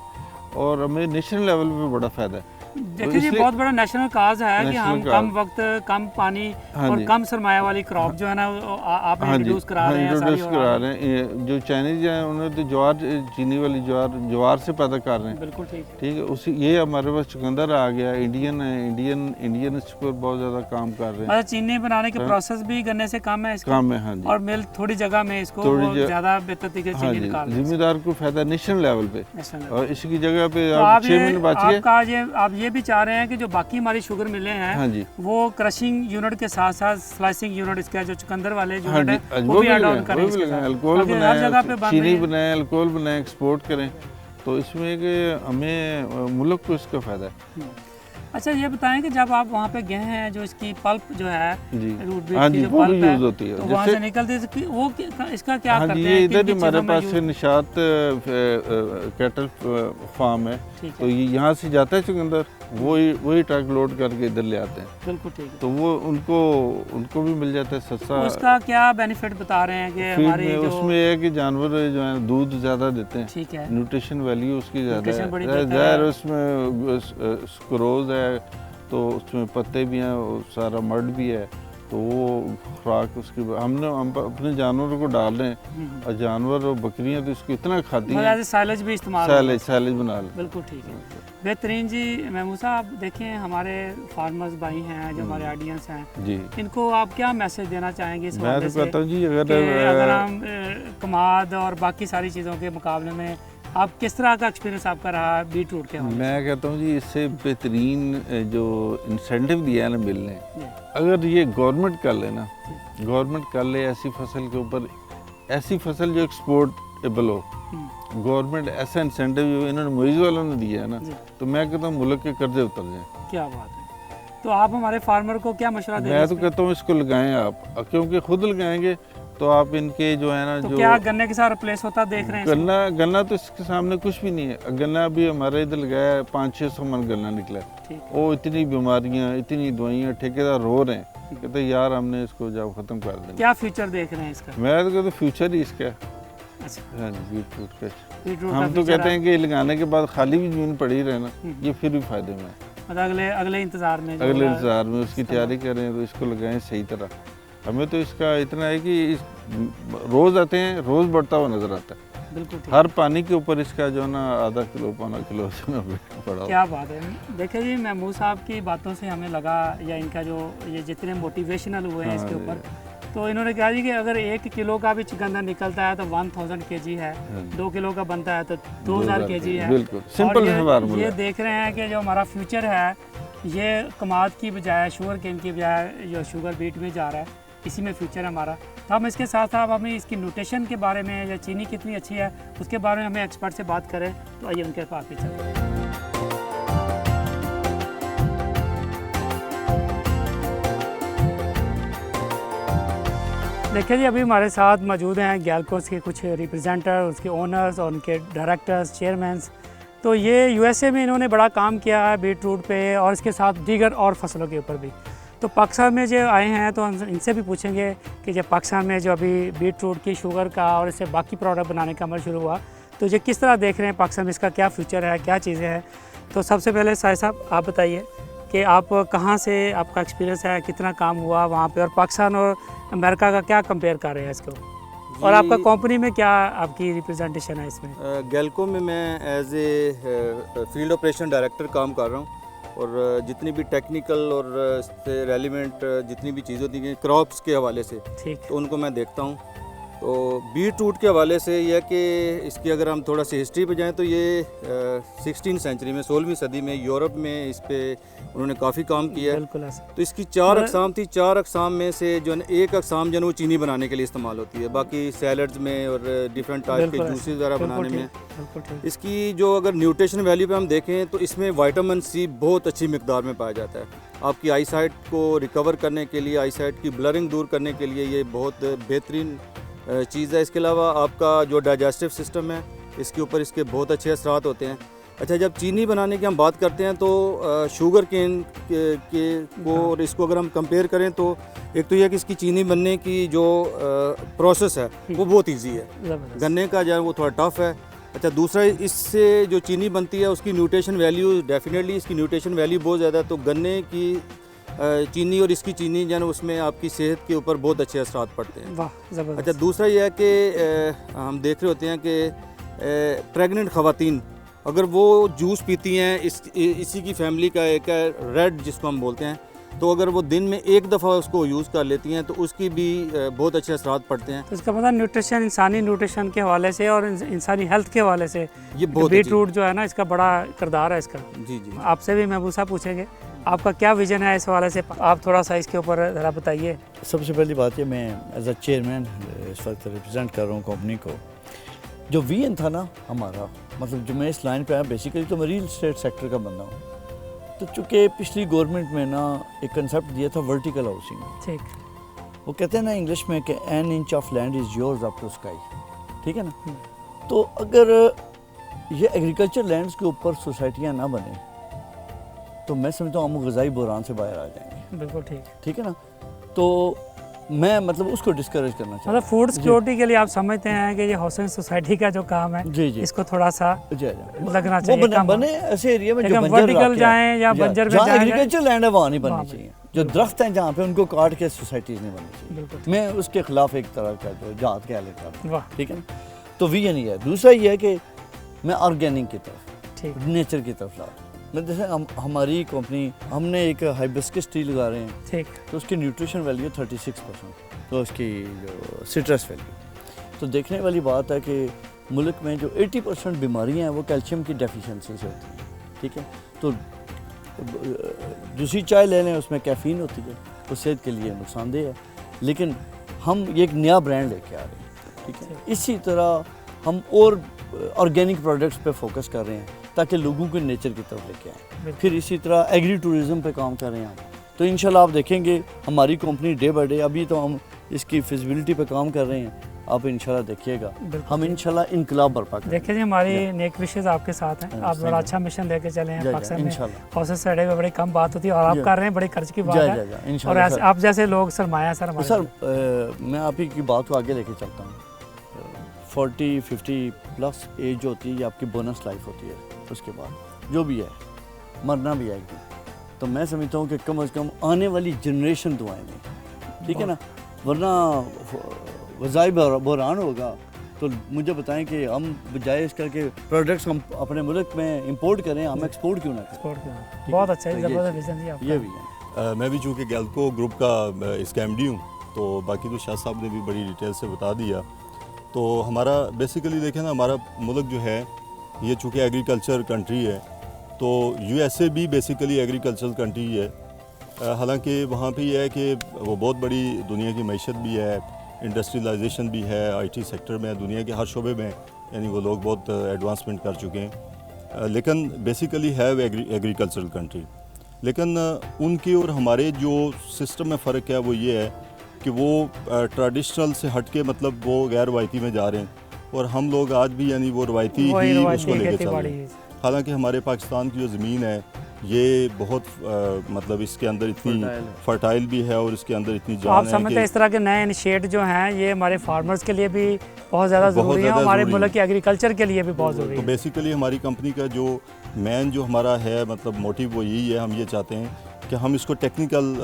और हमें नेशनल लेवल पे बड़ा फ़ायदा है। देखिए जी, इसलिए- बहुत बड़ा नेशनल काज है कि नेशनल हम काज। कम वक्त, कम पानी हाँ और जी। कम सरमाया वाली क्रॉप जो है ना आप हाँ जी, इंट्रोड्यूस करा हाँ रहे हैं सारी इंट्रोड्यूस करा रहे हैं। ये जो चाइनीज हैं उन्होंने तो ज्वार, चीनी वाली ज्वार से पैदा कर रहे हैं, बिल्कुल ठीक है। ठीक है। उसी ये हमारे पास चुकंदर आ गया, इंडियन है, इंडियन इस पर बहुत ज़्यादा काम कर रहे हैं, मतलब चीनी बनाने के प्रोसेस भी गन्ने से कम है इसका, काम है। हाँ जी, और मिल थोड़ी जगह में इसको थोड़ी वो ज़्यादा बेहतर तरीके से हाँ चीनी जी, निकाल रहे हैं। जिम्मेदार को फायदा नेशनल लेवल पे, नेशनल लेवल। और इसकी जगह पे तो आप आप 6 मिनट बच गए। आपका ये आप ये भी चाह रहे हैं कि जो बाकी हमारी शुगर मिले हैं हाँ जी, वो क्रशिंग यूनिट के साथ साथ स्लाइसिंग यूनिट इसका जो चुकंदर वाले हाँ यूनिट जी, है वो भी ऐड ऑन करें वो भी इसके लगाएं, साथ। अल्कोहल ताकि हर जगह पे बनाएं, बन चीनी रही है। बनाएं, अल्कोहल बनाएं, एक्सपोर्ट करें, तो इसमें कि हमें मुल्क को इसका फ़ायदा है। अच्छा ये बताएं कि जब आप वहाँ पे गए हैं, जो इसकी पल्प जो है जी, रूट बीट हाँ की जी, जो वो भी पल्प है यूज़ होती है। तो वहाँ जैसे- से निकलती है तो वो इसका क्या हाँ करते जी, हैं? ये इधर किन-किन हमारे चीज़ों में पास यूज़- निशात कैटल फार्म है, ठीक तो है, ये यहाँ से जाता है चुकंदर, वही ट्रक लोड करके इधर ले आते हैं, बिल्कुल ठीक है। तो वो उनको भी मिल जाता है सस्ता। उसका क्या बेनिफिट बता रहे हैं कि फीड हमारी में जो उसमें है कि जानवर जो है दूध ज़्यादा देते हैं, ठीक है, न्यूट्रिशन वैल्यू उसकी ज़्यादा न्यूट्रिशन बड़ी है, देता ज़ाहिर है। उसमें स्क्रोज है, तो उसमें पत्ते भी हैं, वो सारा मड भी है, तो वो खुराक उसकी हम अपने जानवरों को डाल रहे हैं, और जानवर और बकरियां तो इसको इतना खाती हैं, मतलब साइलेज भी इस्तेमाल होगा। सैलेज बना लें। बिल्कुल ठीक है, बेहतरीन जी। महमूद साहब देखें, हमारे फार्मर्स भाई हैं जो हमारे ऑडियंस हैं, जी, इनको आप क्या मैसेज देना चाहेंगे इस मैं हवाले तो से कहता हूँ जी, कि अगर अगर हम कमाद और बाकी सारी चीज़ों के मुकाबले में आप किस तरह का एक्सपीरियंस आपका रहा बीट रूट के हवाले से? मैं कहता हूँ जी, इससे बेहतरीन जो इंसेंटिव दिया है ना मिल ने, जी, अगर ये गवर्नमेंट कर ले ना, गवर्नमेंट कर ले ऐसी फसल के ऊपर, ऐसी फसल जो एक्सपोर्टेबल हो, गवर्नमेंट ऐसा इंसेंटिव जो इन्होंने मुइज़ वालों ने दिया है ना, जी। तो मैं कहता हूँ मुल्क के कर्जे उतर जाएं। क्या बात है। तो आप हमारे फार्मर को क्या मशवरा देंगे मैं तो इस पे? कहता हूँ इसको लगाएं आप, क्योंकि खुद लगाएंगे तो आप इनके जो है ना, तो जो क्या गन्ने के साथ रिप्लेस होता देख रहे हैं इसको? गन्ना तो इसके सामने कुछ भी नहीं है। गन्ना अभी हमारे इधर लगाया है, 500-600 मन गन्ना निकला है। ठीक, वो इतनी बीमारियां, इतनी दवाइयाँ, ठेकेदार रो रहे हैं, कहते यार हमने इसको जब ख़त्म कर देना। क्या फ्यूचर देख रहे हैं इसका? मैं तो कहता फ्यूचर ही इसका है। अच्छा, हाँ जी, बीट रूट का। बीट रूट का हम तो फ्यूचर कहते है। हैं कि लगाने के बाद खाली भी ज़मीन पड़ी रहे ना, ये फिर भी फायदे में है। मतलब अगले इंतजार में जो अगले होगा, इंतजार में उसकी तैयारी करें तो इसको लगाएं सही तरह। हमें तो इसका इतना है कि रोज़ आते हैं, रोज़ बढ़ता हुआ नज़र आता है। बिल्कुल ठीक। हर पानी के ऊपर इसका जो है ना आधा किलो पौना किलो से पड़ा। क्या बात है। देखिए जी, महमूद साहब की बातों से हमें लगा, या इनका जो ये जितने मोटिवेशनल हुए हैं इसके हाँ ऊपर, तो इन्होंने कहा जी कि अगर 1 किलो का भी चुकंदर निकलता है तो 1000 kg है, 2 किलो का बनता है तो 2000 kg है। बिल्कुल सिंपल और फार्मूला ये है। देख रहे हैं कि जो हमारा फ्यूचर है ये कमाद की बजाय, शुगर केन की बजाय जो शुगर बीट में जा रहा है, इसी में फ्यूचर है हमारा। तो हम इसके साथ साथ हमें इसकी न्यूट्रिशन के बारे में, या चीनी कितनी अच्छी है उसके बारे में हमें एक्सपर्ट से बात करें, तो आइए उनके पास भी चलते हैं। देखिए जी, अभी हमारे साथ मौजूद हैं गैलकोस के कुछ रिप्रेजेंटर, उसके ओनर्स और उनके डायरेक्टर्स, चेयरमैन्स। तो ये यूएसए में इन्होंने बड़ा काम किया है बीट रूट पे, और इसके साथ दीगर और फसलों के ऊपर भी। तो पाकिस्तान में जो आए हैं तो हम इनसे भी पूछेंगे कि जब पाकिस्तान में जो अभी बीट रूट की शुगर का और इससे बाकी प्रोडक्ट बनाने का अमल शुरू हुआ, तो ये किस तरह देख रहे हैं पाकिस्तान में, इसका क्या फ्यूचर है, क्या चीज़ें हैं। तो सबसे पहले साहिब साहब आप बताइए कि आप कहाँ से, आपका एक्सपीरियंस है, कितना काम हुआ वहाँ पे, और पाकिस्तान और अमेरिका का क्या कंपेयर कर रहे हैं इसको, और आपका कंपनी में क्या आपकी रिप्रेजेंटेशन है इसमें? गैलको में मैं as a field operation director काम कर रहा हूँ, और जितनी भी टेक्निकल और इससे रेलिवेंट जितनी भी चीज़ें होती हैं क्रॉप्स के हवाले से, ठीक, तो उनको मैं देखता हूँ। तो बीट रूट के हवाले से यह है कि इसकी अगर हम थोड़ा सी हिस्ट्री पे जाएं तो ये 16वीं सेंचुरी में 16वीं सदी में यूरोप में इस पे उन्होंने काफ़ी काम किया है। बिल्कुल ऐसा। तो इसकी 4 अकसाम थी, 4 अकसाम में से जो है एक अकसाम जो है वो चीनी बनाने के लिए इस्तेमाल होती है, बाकी सैलड्स में और डिफरेंट टाइप के बिल्कुल जूसेस वगैरह बिल्कुल बनाने में। ठीक, बिल्कुल ठीक। इसकी जो अगर न्यूट्रिशन वैल्यू पे हम देखें तो इसमें विटामिन सी बहुत अच्छी मिकदार में पाया जाता है। आपकी आई साइट को रिकवर करने के लिए, आई साइट की ब्लरिंग दूर करने के लिए ये बहुत बेहतरीन चीज़ है। इसके अलावा आपका जो डाइजेस्टिव सिस्टम है इसके ऊपर इसके बहुत अच्छे असरात होते हैं। अच्छा, जब चीनी बनाने की हम बात करते हैं तो शुगर केन के को और इसको अगर हम कंपेयर करें तो एक तो यह है कि इसकी चीनी बनने की जो प्रोसेस है वो बहुत इजी है, ज़बरदस्त। गन्ने का जो है वो थोड़ा टफ है। अच्छा, दूसरा इससे जो चीनी बनती है उसकी न्यूट्रिशन वैल्यू, डेफिनेटली इसकी न्यूट्रिशन वैल्यू बहुत ज़्यादा है। तो गन्ने की चीनी और इसकी चीनी जो है उसमें आपकी सेहत के ऊपर बहुत अच्छे असरात पड़ते हैं। वाह, ज़बरदस्त। अच्छा, दूसरा यह है कि हम देख रहे होते हैं कि प्रेग्नेंट ख़वातीन अगर वो जूस पीती हैं, इसी की फैमिली का एक है रेड जिसको हम बोलते हैं, तो अगर वो दिन में एक दफ़ा उसको यूज़ कर लेती हैं तो उसकी भी बहुत अच्छे असरात पड़ते हैं। तो इसका मतलब न्यूट्रिशन, इंसानी न्यूट्रिशन के हवाले से और इंसानी हेल्थ के हवाले से ये बहुत बीट अच्छी- रूट जो है ना इसका बड़ा किरदार है इसका। जी जी। आपसे भी महबूब साहब पूछेंगे आपका क्या विजन है इस हवाले से, आप थोड़ा सा इसके ऊपर ज़रा बताइए। सबसे पहली बात ये, मैं एज अ चेयरमैन इस वक्त रिप्रेजेंट कर रहा हूँ कंपनी को। जो विजन था ना हमारा, मतलब जो मैं इस लाइन पे आया बेसिकली तो मैं रियल एस्टेट सेक्टर का बंदा हूँ। तो चूँकि पिछली गवर्नमेंट में ना एक कंसेप्ट दिया था वर्टिकल हाउसिंग, ठीक, वो कहते हैं ना इंग्लिश में कि an inch of land is yours up to sky, ठीक है ना। तो अगर ये एग्रीकल्चर लैंड्स के ऊपर सोसाइटियाँ ना बने तो मैं समझता हूँ हम ग़िज़ाई बुहरान से बाहर आ जाएंगे, बिल्कुल ठीक। ठीक है ना। तो मैं मतलब उसको डिस्करेज करना चाहता मतलब फूड सिक्योरिटी के लिए आप समझते हैं कि ये हाउसिंग सोसाइटी का जो काम है जी जी इसको थोड़ा सा जी जी लगना वो चाहिए कम। बने ऐसे एरिया में जो एकदम बंजर वर्टिकल इलाके हैं, जाएं या बंजर में जहाँ जाएं, एग्रीकल्चर लैंड है वहाँ नहीं वहाँ बननी पे। चाहिए। जो दरख्त हैं जहाँ पे उनको काट के सोसाइटीज नहीं बननी चाहिए। बिल्कुल मैं उसके खिलाफ एक तरह का जो जहाद के हाल करता हूँ, वाह, ठीक है ना। तो विजन ये है। दूसरा ये है कि मैं ऑर्गेनिक की तरफ, ठीक, नेचर की तरफ ला रहा हूँ। मैं जैसे हमारी कंपनी, हमने एक हाइबिस्कस ट्री लगा रहे हैं, ठीक, तो उसकी न्यूट्रिशन वैल्यू 36%, तो उसकी जो सिट्रस वैल्यू। तो देखने वाली बात है कि मुल्क में जो 80% बीमारियां हैं वो कैल्शियम की डेफिशिएंसी से होती हैं, ठीक है। तो दूसरी चाय ले लें, उसमें कैफीन होती है, वो सेहत के लिए नुकसानदेह है। लेकिन हम ये एक नया ब्रांड लेके आ रहे हैं, ठीक है। इसी तरह हम और ऑर्गेनिक प्रोडक्ट्स पे फोकस कर रहे हैं ताकि लोगों को नेचर की तरफ लेके आएँ। फिर इसी तरह एग्री टूरिज़म पे काम कर रहे हैं हम। तो इंशाल्लाह आप देखेंगे हमारी कंपनी डे बाय डे, अभी तो हम इसकी फिजिबिलिटी पे काम कर रहे हैं, आप इंशाल्लाह देखिएगा हम इंशाल्लाह इनकलाब बर्पा करेंगे। देखिए जी, हमारी नेक विशेज़ आपके साथ हैं। आप बड़ा अच्छा मिशन लेके चले हैं। पाकिस्तान में इंशाल्लाह हाउसेज साइड में बड़ी कम बात होती है और आप कर रहे हैं, बड़ी खर्च की बात है। और इंशाल्लाह ऐसे आप जैसे लोग सरमाया सर हमारे सर मैं आप ही की बात को आगे लेके चलता हूँ। 40-50 प्लस एज जो होती है ये आपकी बोनस लाइफ होती है, उसके बाद जो भी है मरना भी आएगी। तो मैं समझता हूँ कि कम से कम आने वाली जनरेशन तो आएंगे, ठीक है ना, वरना वज़ाई बहरान होगा। तो मुझे बताएं कि हम बजाय इसका कि प्रोडक्ट्स हम अपने मुल्क में इंपोर्ट करें, हम एक्सपोर्ट क्यों ना करें। एक्सपोर्ट किया। बहुत अच्छा है, तो ये ज़बरदस्त विजन जी आपका। ये भी है। मैं भी चूँकि गैल्को ग्रुप का इसका एमडी हूँ, तो बाकी तो शाह साहब ने भी बड़ी डिटेल से बता दिया। तो हमारा बेसिकली देखें ना, हमारा मुल्क जो है ये चूँकि एग्रीकल्चर कंट्री है, तो यूएसए भी बेसिकली एग्रीकल्चर कंट्री है। हालांकि वहाँ पे ये है कि वो बहुत बड़ी दुनिया की मैशत भी है, इंडस्ट्रियलाइजेशन भी है, आईटी सेक्टर में दुनिया के हर शोबे में यानी वो लोग बहुत एडवांसमेंट कर चुके हैं। लेकिन बेसिकली है वो एग्रीकल्चरल कंट्री। लेकिन उनके और हमारे जो सिस्टम में फ़र्क है वो ये है कि वो ट्रेडिशनल से हट के मतलब वो गैर रवायती में जा रहे हैं, और हम लोग आज भी यानी वो रवायती ही उसको लेके चल रहे हैं। हालांकि हमारे पाकिस्तान की जो ज़मीन है ये बहुत मतलब इसके अंदर इतनी फर्टाइल भी है और इसके अंदर इतनी जान आप है समझते हैं इस तरह के नए इनिशिएट जो हैं ये हमारे फार्मर्स के लिए भी बहुत ज़्यादा ज़रूरी है, हमारे मुल्क के एग्रीकल्चर के लिए भी बहुत ज़रूरी तो है। बेसिकली हमारी कंपनी का जो मेन जो हमारा है मतलब मोटिव वो यही है, हम ये चाहते हैं कि हम इसको टेक्निकल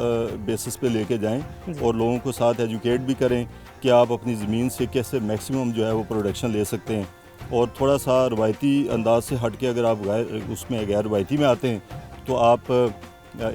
बेसिस पे लेके जाएं और लोगों को साथ एजुकेट भी करें कि आप अपनी ज़मीन से कैसे मैक्सिमम जो है वो प्रोडक्शन ले सकते हैं। और थोड़ा सा रवायती अंदाज से हट के अगर आप उसमें गैर रवायती में आते हैं तो आप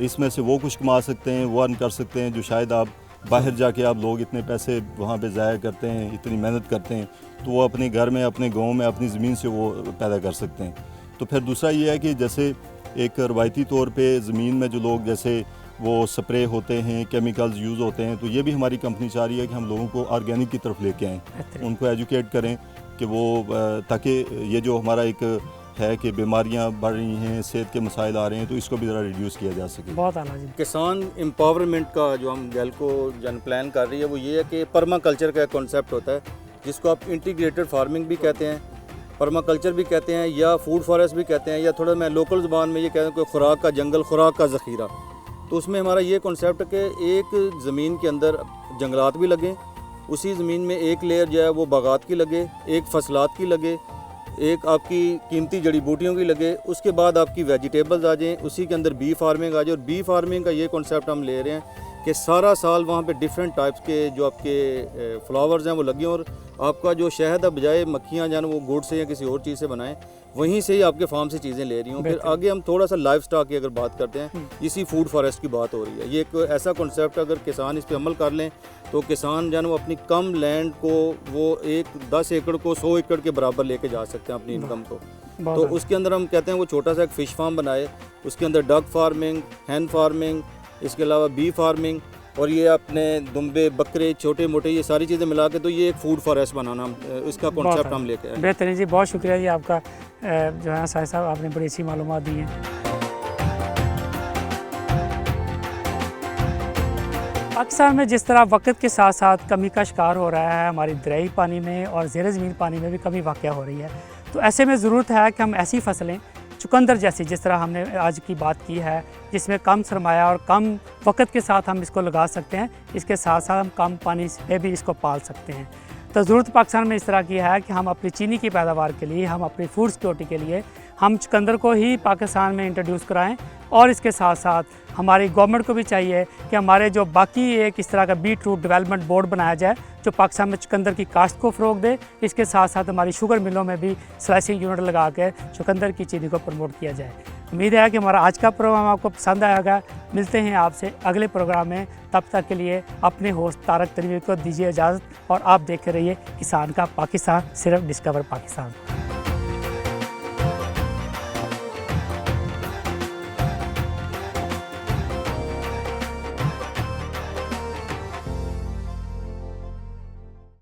इसमें से वो कुछ कमा सकते हैं, वो अर्न कर सकते हैं जो शायद आप बाहर जाके आप लोग इतने पैसे वहाँ पे ज़ाया करते हैं, इतनी मेहनत करते हैं, तो वो अपने घर में, अपने गांव में, अपनी ज़मीन से वो पैदा कर सकते हैं। तो फिर दूसरा ये है कि जैसे एक रवायती तौर पे ज़मीन में जो लोग जैसे वो स्प्रे होते हैं, केमिकल्स यूज़ होते हैं, तो ये भी हमारी कंपनी चाह रही है कि हम लोगों को ऑर्गेनिक की तरफ लेके आएँ, उनको एजुकेट करें कि वो ताकि ये जो हमारा एक है कि बीमारियां बढ़ रही हैं, सेहत के मसाइल आ रहे हैं, तो इसको भी ज़रा रिड्यूस किया जा सके। बहुत आला जी। किसान एम्पावरमेंट का जो हम गैलको जन प्लान कर रही है वो ये है कि पर्मा कल्चर का कॉन्सेप्ट होता है, जिसको आप इंटीग्रेटेड फार्मिंग भी कहते हैं, पर्मा कल्चर भी कहते हैं, या फूड फॉरेस्ट भी कहते हैं, या थोड़ा मैं लोकल ज़बान में ये कहता हूँ कि खुराक का जंगल, खुराक का ज़ख़ीरा। तो उसमें हमारा ये कॉन्सेप्ट है कि एक ज़मीन के अंदर जंगलात भी लगें, उसी ज़मीन में एक लेयर जो है वो बागात की लगे, एक फसलात की लगे, एक आपकी कीमती जड़ी बूटियों की लगे, उसके बाद आपकी वेजिटेबल्स आ जाएँ, उसी के अंदर बी फार्मिंग आ जाए। और बी फार्मिंग का ये कॉन्सेप्ट हम ले रहे हैं कि सारा साल वहाँ पे डिफरेंट टाइप्स के जो आपके फ्लावर्स हैं वो लगे, और आपका जो शहद है बजाय मक्खियाँ जान वो गुड़ से या किसी और चीज़ से बनाएं, वहीं से ही आपके फार्म से चीज़ें ले रही हूँ। फिर आगे हम थोड़ा सा लाइफ स्टॉक की अगर बात करते हैं, इसी फूड फॉरेस्ट की बात हो रही है। ये एक ऐसा कॉन्सेप्ट अगर किसान इस पर अमल कर लें तो किसान जान वो अपनी कम लैंड को वो 10 एकड़ को 100 एकड़ के बराबर लेके जा सकते हैं अपनी इनकम को। तो उसके अंदर हम कहते हैं वो छोटा सा एक फ़िश फार्म बनाए, उसके अंदर डक फार्मिंग, हैन फार्मिंग, इसके अलावा बी फार्मिंग, और ये अपने दुम्बे, बकरे, छोटे मोटे, ये सारी चीज़ें मिला के तो ये एक फूड फॉरेस्ट बनाना इसका कॉन्सेप्ट हम लेके आए। बेहतरीन जी, बहुत शुक्रिया जी आपका जो है साहिब साहब, आपने बड़ी अच्छी मालूमात दी हैं। पाकिस्तान में जिस तरह वक्त के साथ साथ कमी का शिकार हो रहा है, हमारी दरियाई पानी में और ज़ेर ज़मीन पानी में भी कमी वाक़या हो रही है, तो ऐसे में ज़रूरत है कि हम ऐसी फसलें चुकंदर जैसी, जिस तरह हमने आज की बात की है, जिसमें कम सरमाया और कम वक्त के साथ हम इसको लगा सकते हैं, इसके साथ साथ हम कम पानी से भी इसको पाल सकते हैं। तो ज़रूरत पाकिस्तान में इस तरह की है कि हम अपनी चीनी की पैदावार के लिए, हम अपनी फूड सिक्योरिटी के लिए हम चुकंदर को ही पाकिस्तान में इंट्रोड्यूस कराएं, और इसके साथ साथ हमारी गवर्नमेंट को भी चाहिए कि हमारे जो बाकी एक इस तरह का बीट रूट डेवलपमेंट बोर्ड बनाया जाए जो पाकिस्तान में चुकंदर की काश्त को फ़रोग दे। इसके साथ साथ हमारी शुगर मिलों में भी स्लाइसिंग यूनिट लगा कर चुकंदर की चीनी को प्रमोट किया जाए। उम्मीद है कि हमारा आज का प्रोग्राम आपको पसंद आएगा। मिलते हैं आपसे अगले प्रोग्राम में, तब तक के लिए अपने होस्ट तारक तनवीर को दीजिए इजाज़त, और आप देखते रहिए किसान का पाकिस्तान, सिर्फ डिस्कवर पाकिस्तान।